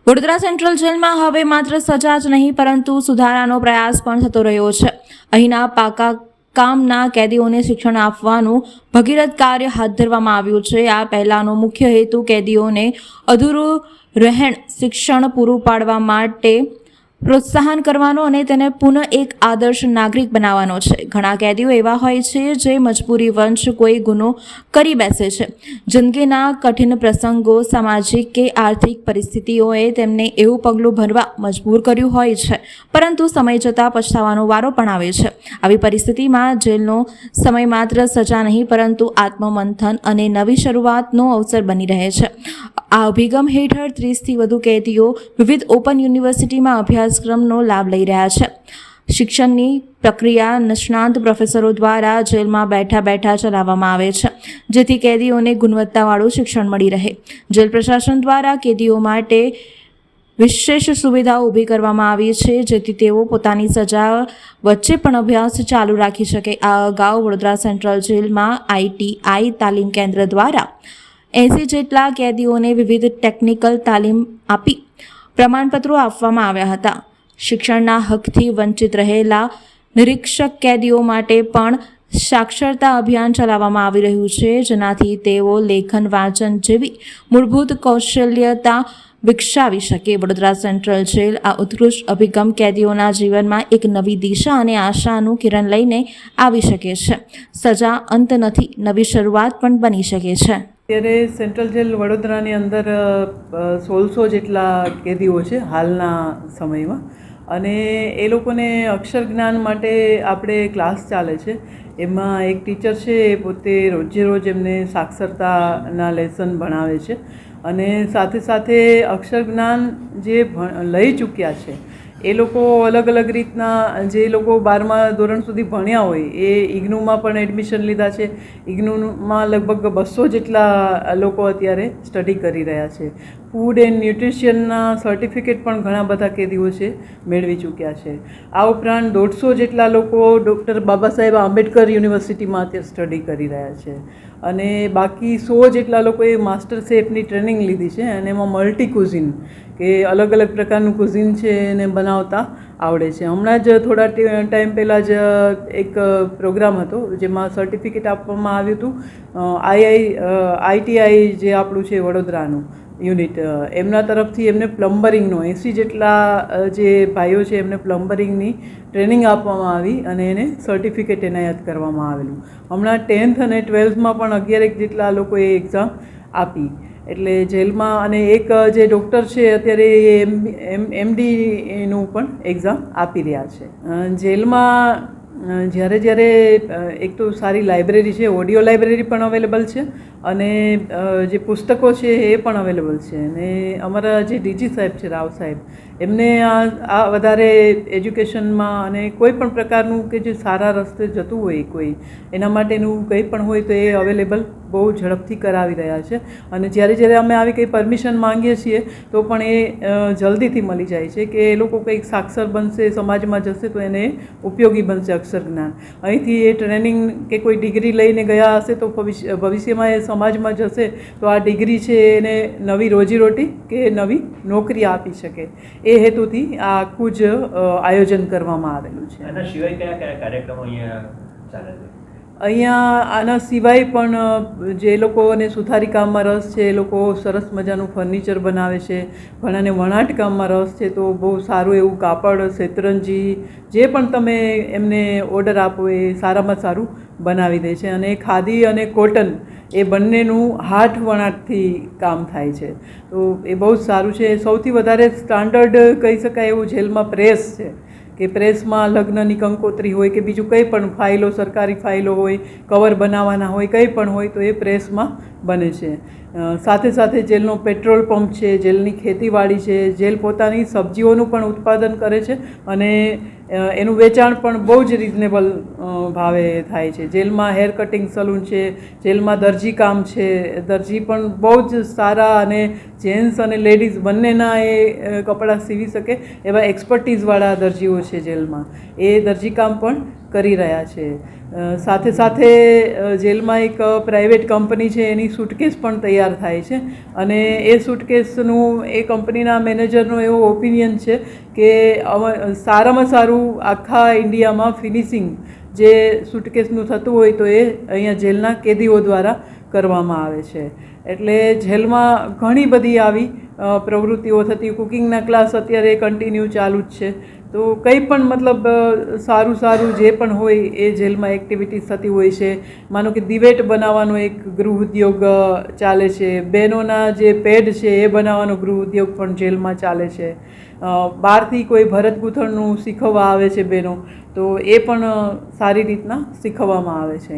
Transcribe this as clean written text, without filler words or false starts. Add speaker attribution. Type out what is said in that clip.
Speaker 1: Vadodara central જેલમાં હવે માત્ર સજા જ નહીં પરંતુ સુધારાનો પ્રયાસ પણ થતો રહ્યો છે. અહીંના પાકા કામના કેદીઓને શિક્ષણ આપવાનું ભગીરથ કાર્ય હાથ ધરવામાં આવ્યું છે. આ પહેલાનો મુખ્ય હેતુ કેદીઓને અધૂરું રહેણ શિક્ષણ પૂરું પાડવા માટે પ્રોત્સાહન કરવાનો અને તેને પુનઃ એક આદર્શ નાગરિક બનાવવાનો છે. ઘણા કેદીઓ એવા હોય છે જે મજબૂરીવંશ કોઈ ગુનો કરી બેસે છે. જિંદગીના કઠિન પ્રસંગો, સામાજિક કે આર્થિક પરિસ્થિતિઓએ તેમને એવું પગલું ભરવા મજબૂર કર્યું હોય છે, પરંતુ સમય જતાં પછતાવાનો વારો પણ આવે છે. આવી પરિસ્થિતિમાં જેલનો સમય માત્ર સજા નહીં પરંતુ આત્મમંથન અને નવી શરૂઆતનો અવસર બની રહે છે. આ અભિગમ હેઠળ 30થી વધુ કેદીઓ વિવિધ ઓપન યુનિવર્સિટીમાં અભ્યાસક્રમનો લાભ લઈ રહ્યા છે. શિક્ષણની પ્રક્રિયા નિષ્ણાંત પ્રોફેસરો દ્વારા જેલમાં બેઠા બેઠા ચલાવવામાં આવે છે, જેથી કેદીઓને ગુણવત્તાવાળું શિક્ષણ મળી રહે. જેલ પ્રશાસન દ્વારા કેદીઓ માટે વિશેષ સુવિધાઓ ઊભી કરવામાં આવી છે, જેથી તેઓ પોતાની સજા વચ્ચે પણ અભ્યાસ ચાલુ રાખી શકે. આ અગાઉ વડોદરા સેન્ટ્રલ જેલમાં ITI તાલીમ કેન્દ્ર દ્વારા 80 જેટલા કેદીઓને વિવિધ ટેકનિકલ તાલીમ આપી પ્રમાણપત્રો આપવામાં આવ્યા હતા. શિક્ષણના હકથી વંચિત રહેલા નિરીક્ષક કેદીઓ માટે પણ સાક્ષરતા અભિયાન ચલાવવામાં આવી રહ્યું છે, જેનાથી તેઓ લેખન, વાંચન જેવી મૂળભૂત કૌશલ્યતા વિકસાવી શકે. વડોદરા સેન્ટ્રલ જેલ આ ઉત્કૃષ્ટ અભિગમ કેદીઓના જીવનમાં એક નવી દિશા અને આશાનું કિરણ લઈને આવી શકે છે. સજા અંત નથી, નવી શરૂઆત પણ બની શકે છે.
Speaker 2: અત્યારે સેન્ટ્રલ જેલ વડોદરાની અંદર 1600 જેટલા કેદીઓ છે હાલના સમયમાં, અને એ લોકોને અક્ષર જ્ઞાન માટે આપણે ક્લાસ ચાલે છે. એમાં એક ટીચર છે, એ પોતે રોજે રોજ એમને સાક્ષરતાના લેસન ભણાવે છે, અને સાથે સાથે અક્ષર જ્ઞાન જે લઈ ચૂક્યા છે એ લોકો અલગ અલગ રીતના, જે લોકો 12મા ધોરણ સુધી ભણ્યા હોય એ ઇગ્નુમાં પણ એડમિશન લીધા છે. ઇગ્નુમાં લગભગ 200 જેટલા લોકો અત્યારે સ્ટડી કરી રહ્યા છે. ફૂડ એન્ડ ન્યુટ્રિશનના સર્ટિફિકેટ પણ ઘણા બધા કેદીઓ છે મેળવી ચૂક્યા છે. આ ઉપરાંત 150 જેટલા લોકો ડૉક્ટર બાબા સાહેબ આંબેડકર યુનિવર્સિટીમાં અત્યારે સ્ટડી કરી રહ્યા છે, અને બાકી 100 જેટલા લોકોએ માસ્ટર શેફની ટ્રેનિંગ લીધી છે, અને એમાં મલ્ટી કુઝિન કે અલગ અલગ પ્રકારનું કુઝિન છે એને બનાવતા આવડે છે. હમણાં જ થોડા ટાઈમ પહેલાં જ એક પ્રોગ્રામ હતો જેમાં સર્ટિફિકેટ આપવામાં આવ્યું હતું. ITI જે આપણું છે વડોદરાનું યુનિટ, એમના તરફથી એમને પ્લમ્બરિંગનો 80 જેટલા જે ભાઈઓ છે એમને પ્લમ્બરિંગની ટ્રેનિંગ આપવામાં આવી અને એને સર્ટિફિકેટ એનાયત કરવામાં આવેલું. હમણાં 10th અને 12thમાં પણ 11 જેટલા લોકોએ એક્ઝામ આપી. એટલે જેલમાં, અને એક જે ડૉક્ટર છે અત્યારે MDનું પણ એક્ઝામ આપી રહ્યા છે. જેલમાં જ્યારે એક તો સારી લાઇબ્રેરી છે, ઓડિયો લાઇબ્રેરી પણ અવેલેબલ છે, અને જે પુસ્તકો છે એ પણ અવેલેબલ છે. અને અમારા જે DG સાહેબ છે, રાવ સાહેબ, એમને આ વધારે એજ્યુકેશનમાં અને કોઈ પણ પ્રકારનું કે જે સારા રસ્તે જતું હોય કોઈ, એના માટેનું કંઈ પણ હોય તો એ અવેલેબલ બહુ ઝડપથી કરાવી રહ્યા છે. અને જ્યારે અમે આવી કંઈ પરમિશન માંગીએ છીએ તો પણ એ જલ્દીથી મળી જાય છે, કે એ લોકો કંઈક સાક્ષર બનશે, સમાજમાં જશે તો એને ઉપયોગી બનશે અક્ષર જ્ઞાન. અહીંથી એ ટ્રેનિંગ કે કોઈ ડિગ્રી લઈને ગયા હશે તો ભવિષ્યમાં એ સમાજમાં જશે તો આ ડિગ્રી છે એને નવી રોજીરોટી કે નવી નોકરી આપી શકે. એ હેતુથી આ આખું જ આયોજન કરવામાં આવેલું છે.
Speaker 3: આના સિવાય કયા કયા કાર્યક્રમો અહીંયા ચાલે છે?
Speaker 2: અહીંયા આના સિવાય પણ જે લોકોને સુથારી કામમાં રસ છે એ લોકો સરસ મજાનું ફર્નિચર બનાવે છે. ઘણાને વણાટ કામમાં રસ છે તો બહુ સારું એવું કાપડ, શેતરંજી જે પણ તમે એમને ઓર્ડર આપો એ સારામાં સારું બનાવી દે છે. અને ખાદી અને કોટન એ બંનેનું હાથ વણાટથી કામ થાય છે, તો એ બહુ જ સારું છે. સૌથી વધારે સ્ટાન્ડર્ડ કહી શકાય એવું જેલમાં પ્રેસ છે, કે પ્રેસમાં લગ્નની કંકોત્રી હોય કે બીજું કંઈ પણ ફાઇલો, સરકારી ફાઇલો હોય, કવર બનાવવાના હોય, કંઈ પણ હોય તો એ પ્રેસમાં બને છે. સાથે સાથે જેલનો પેટ્રોલ પંપ છે, જેલની ખેતીવાડી છે, જેલ પોતાની સબ્જીઓનું પણ ઉત્પાદન કરે છે, અને એનું વેચાણ પણ બહુ જ રિઝનેબલ ભાવે થાય છે. જેલમાં હેર કટિંગ સલૂન છે, જેલમાં દરજી કામ છે, દરજી પણ બહુ જ સારા, અને જેન્ટ્સ અને લેડીઝ બંનેના એ કપડાં સીવી શકે એવા એક્સપર્ટીઝવાળા દરજીઓ છે જેલમાં. એ દરજી કામ પણ કરી રહ્યા છે. સાથે સાથે જેલમાં એક પ્રાઇવેટ કંપની છે, એની સૂટકેસ પણ તૈયાર થાય છે અને એ સૂટકેસનું એ કંપનીના મેનેજરનો એવો ઓપિનિયન છે કે સારામાં સારું આખા ઇન્ડિયામાં ફિનિશિંગ જે સૂટકેસનું થતું હોય તો એ અહીંયા જેલના કેદીઓ દ્વારા કરવામાં આવે છે. એટલે જેલમાં ઘણી બધી આવી પ્રવૃત્તિઓ થતી, કુકિંગના ક્લાસ અત્યારે કન્ટિન્યુ ચાલુ જ છે. તો કંઈ પણ મતલબ સારું જે પણ હોય એ જેલમાં એક્ટિવિટીઝ થતી હોય છે. માનો કે દિવેટ બનાવવાનો એક ગૃહ ઉદ્યોગ ચાલે છે, બહેનોના જે પેડ છે એ બનાવવાનો ગૃહ ઉદ્યોગ પણ જેલમાં ચાલે છે. બહારથી કોઈ ભરત ગૂંથણનું શીખવવા આવે છે બહેનો, તો એ પણ સારી રીતના શીખવવામાં આવે છે.